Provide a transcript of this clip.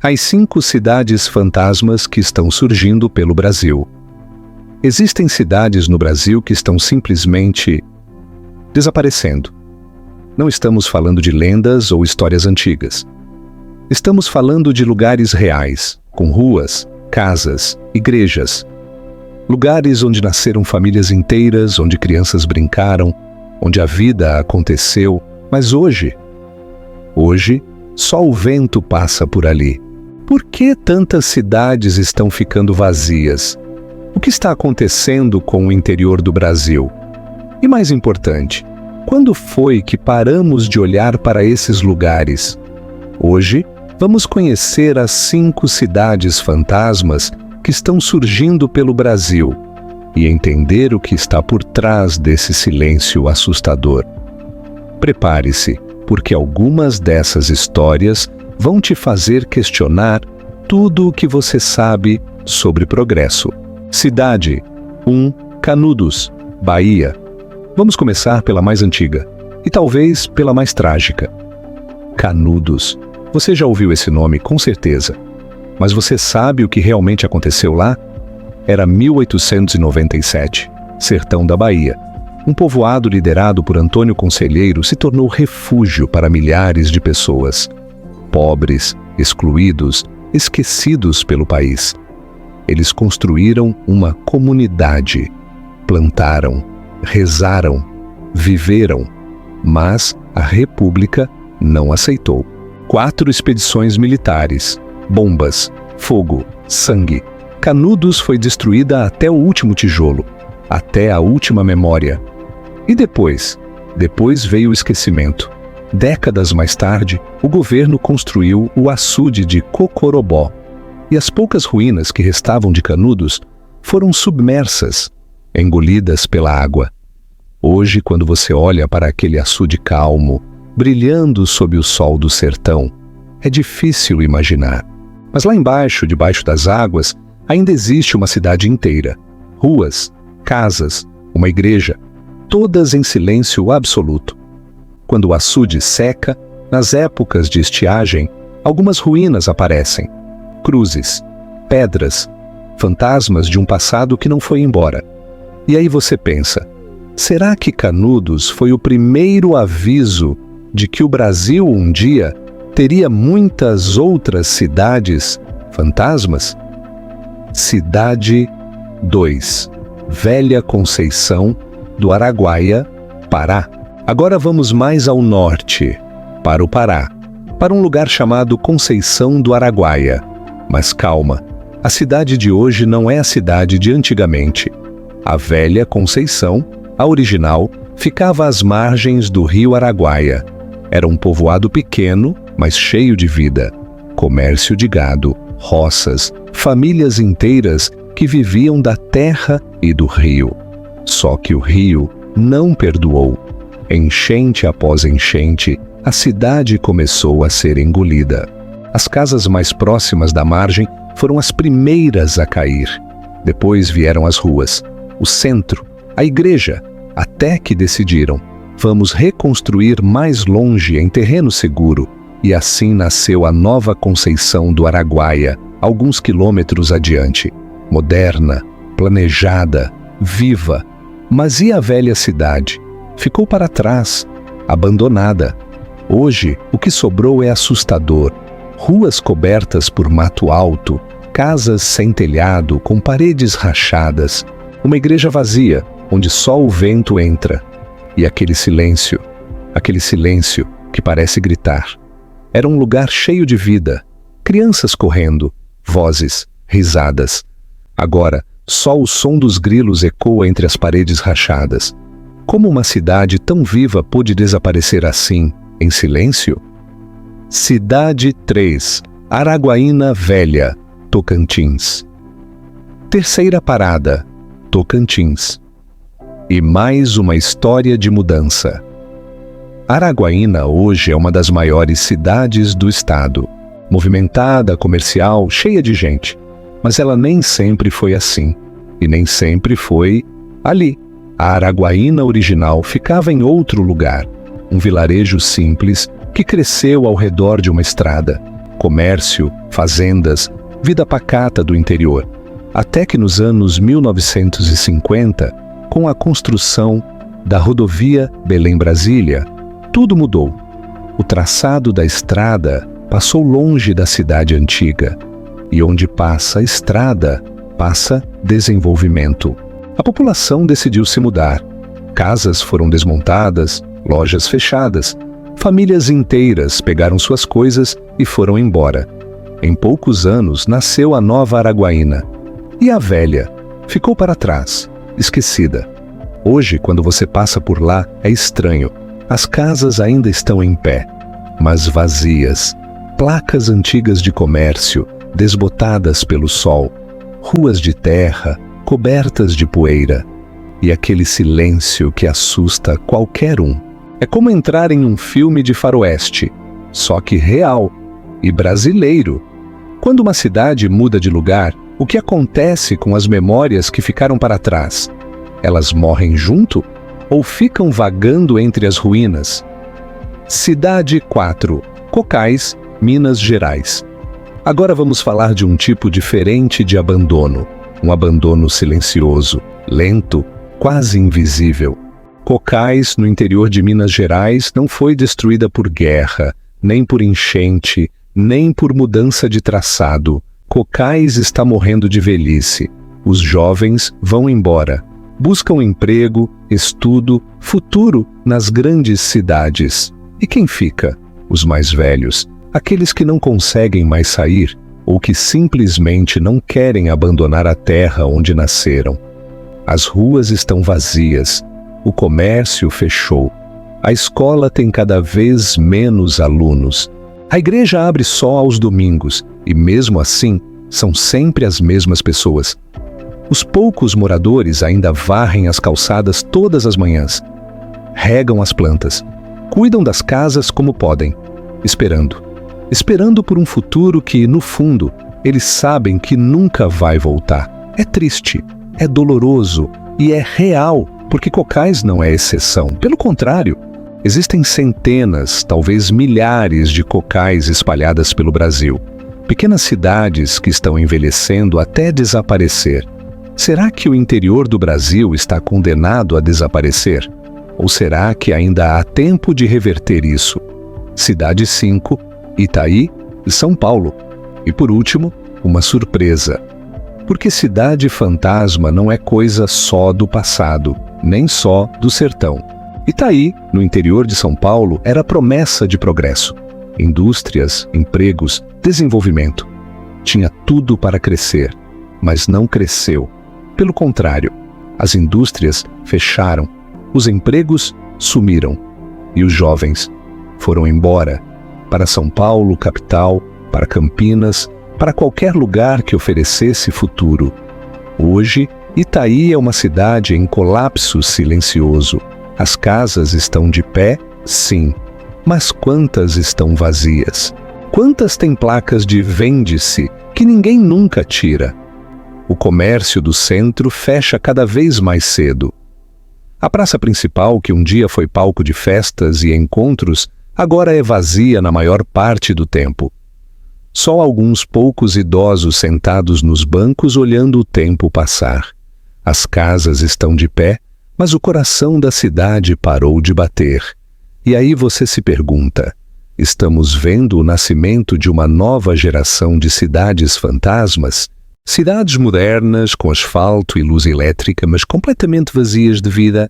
As 5 cidades fantasmas que estão surgindo pelo Brasil. Existem cidades no Brasil que estão simplesmente desaparecendo. Não estamos falando de lendas ou histórias antigas. Estamos falando de lugares reais, com ruas, casas, igrejas. Lugares onde nasceram famílias inteiras, onde crianças brincaram, onde a vida aconteceu, mas hoje, só o vento passa por ali. Por que tantas cidades estão ficando vazias? O que está acontecendo com o interior do Brasil? E mais importante, quando foi que paramos de olhar para esses lugares? Hoje, vamos conhecer as 5 cidades fantasmas que estão surgindo pelo Brasil e entender o que está por trás desse silêncio assustador. Prepare-se, porque algumas dessas histórias vão te fazer questionar tudo o que você sabe sobre progresso. Cidade 1. Canudos, Bahia. Vamos começar pela mais antiga e talvez pela mais trágica. Canudos. Você já ouviu esse nome com certeza, mas você sabe o que realmente aconteceu lá? Era 1897, sertão da Bahia. Um povoado liderado por Antônio Conselheiro se tornou refúgio para milhares de pessoas. Pobres, excluídos, esquecidos pelo país. Eles construíram uma comunidade, plantaram, rezaram, viveram, mas a República não aceitou. 4 expedições militares, bombas, fogo, sangue. Canudos foi destruída até o último tijolo, até a última memória. E depois? Depois veio o esquecimento. Décadas mais tarde, o governo construiu o açude de Cocorobó. E as poucas ruínas que restavam de Canudos foram submersas, engolidas pela água. Hoje, quando você olha para aquele açude calmo, brilhando sob o sol do sertão, é difícil imaginar. Mas lá embaixo, debaixo das águas, ainda existe uma cidade inteira. Ruas, casas, uma igreja, todas em silêncio absoluto. Quando o açude seca, nas épocas de estiagem, algumas ruínas aparecem. Cruzes, pedras, fantasmas de um passado que não foi embora. E aí você pensa, será que Canudos foi o primeiro aviso de que o Brasil um dia teria muitas outras cidades fantasmas? Cidade 2, Velha Conceição do Araguaia, Pará. Agora vamos mais ao norte, para o Pará, para um lugar chamado Conceição do Araguaia. Mas calma, a cidade de hoje não é a cidade de antigamente. A Velha Conceição, a original, ficava às margens do rio Araguaia. Era um povoado pequeno, mas cheio de vida. Comércio de gado, roças, famílias inteiras que viviam da terra e do rio. Só que o rio não perdoou. Enchente após enchente, a cidade começou a ser engolida. As casas mais próximas da margem foram as primeiras a cair. Depois vieram as ruas, o centro, a igreja, até que decidiram: vamos reconstruir mais longe em terreno seguro. E assim nasceu a nova Conceição do Araguaia, alguns quilômetros adiante. Moderna, planejada, viva. Mas e a velha cidade? Ficou para trás, abandonada. Hoje, o que sobrou é assustador. Ruas cobertas por mato alto, casas sem telhado, com paredes rachadas, uma igreja vazia, onde só o vento entra. E aquele silêncio que parece gritar. Era um lugar cheio de vida, crianças correndo, vozes, risadas. Agora, só o som dos grilos ecoa entre as paredes rachadas. Como uma cidade tão viva pôde desaparecer assim, em silêncio? Cidade 3, Araguaína Velha, Tocantins. Terceira parada, Tocantins. E mais uma história de mudança. Araguaína hoje é uma das maiores cidades do estado. Movimentada, comercial, cheia de gente. Mas ela nem sempre foi assim. E nem sempre foi ali. A Araguaína original ficava em outro lugar. Um vilarejo simples que cresceu ao redor de uma estrada. comércio, fazendas, vida pacata do interior. Até que nos anos 1950, com a construção da rodovia Belém-Brasília, tudo mudou. O traçado da estrada passou longe da cidade antiga, e onde passa a estrada, passa desenvolvimento. A população decidiu se mudar. Casas foram desmontadas, lojas fechadas, famílias inteiras pegaram suas coisas e foram embora. Em poucos anos nasceu a nova Araguaína. E a velha ficou para trás, esquecida. Hoje, quando você passa por lá, é estranho. As casas ainda estão em pé, mas vazias. Placas antigas de comércio, desbotadas pelo sol. Ruas de terra, cobertas de poeira. E aquele silêncio que assusta qualquer um. É como entrar em um filme de faroeste, só que real e brasileiro. Quando uma cidade muda de lugar, o que acontece com as memórias que ficaram para trás? Elas morrem junto ou ficam vagando entre as ruínas? Cidade 4, Cocais, Minas Gerais. Agora vamos falar de um tipo diferente de abandono. Um abandono silencioso, lento, quase invisível. Cocais, no interior de Minas Gerais, não foi destruída por guerra, nem por enchente, nem por mudança de traçado. Cocais está morrendo de velhice. Os jovens vão embora. Buscam emprego, estudo, futuro nas grandes cidades. E quem fica? Os mais velhos, aqueles que não conseguem mais sair ou que simplesmente não querem abandonar a terra onde nasceram. As ruas estão vazias, o comércio fechou, a escola tem cada vez menos alunos. A igreja abre só aos domingos e, mesmo assim, são sempre as mesmas pessoas. Os poucos moradores ainda varrem as calçadas todas as manhãs, regam as plantas, cuidam das casas como podem, esperando por um futuro que, no fundo, eles sabem que nunca vai voltar. É triste, é doloroso e é real, porque Cocais não é exceção. Pelo contrário, existem centenas, talvez milhares de cocais espalhadas pelo Brasil. Pequenas cidades que estão envelhecendo até desaparecer. Será que o interior do Brasil está condenado a desaparecer? Ou será que ainda há tempo de reverter isso? Cidade 5, Itaí e São Paulo. E por último, uma surpresa. Porque cidade fantasma não é coisa só do passado, nem só do sertão. Itaí, no interior de São Paulo, era promessa de progresso. Indústrias, empregos, desenvolvimento. Tinha tudo para crescer, mas não cresceu. Pelo contrário, as indústrias fecharam, os empregos sumiram e os jovens foram embora para São Paulo, capital, para Campinas, para qualquer lugar que oferecesse futuro. Hoje, Itaí é uma cidade em colapso silencioso. As casas estão de pé, sim, mas quantas estão vazias? Quantas têm placas de vende-se que ninguém nunca tira? O comércio do centro fecha cada vez mais cedo. A praça principal, que um dia foi palco de festas e encontros, agora é vazia na maior parte do tempo. Só alguns poucos idosos sentados nos bancos olhando o tempo passar. As casas estão de pé, mas o coração da cidade parou de bater. E aí você se pergunta, estamos vendo o nascimento de uma nova geração de cidades fantasmas? Cidades modernas, com asfalto e luz elétrica, mas completamente vazias de vida?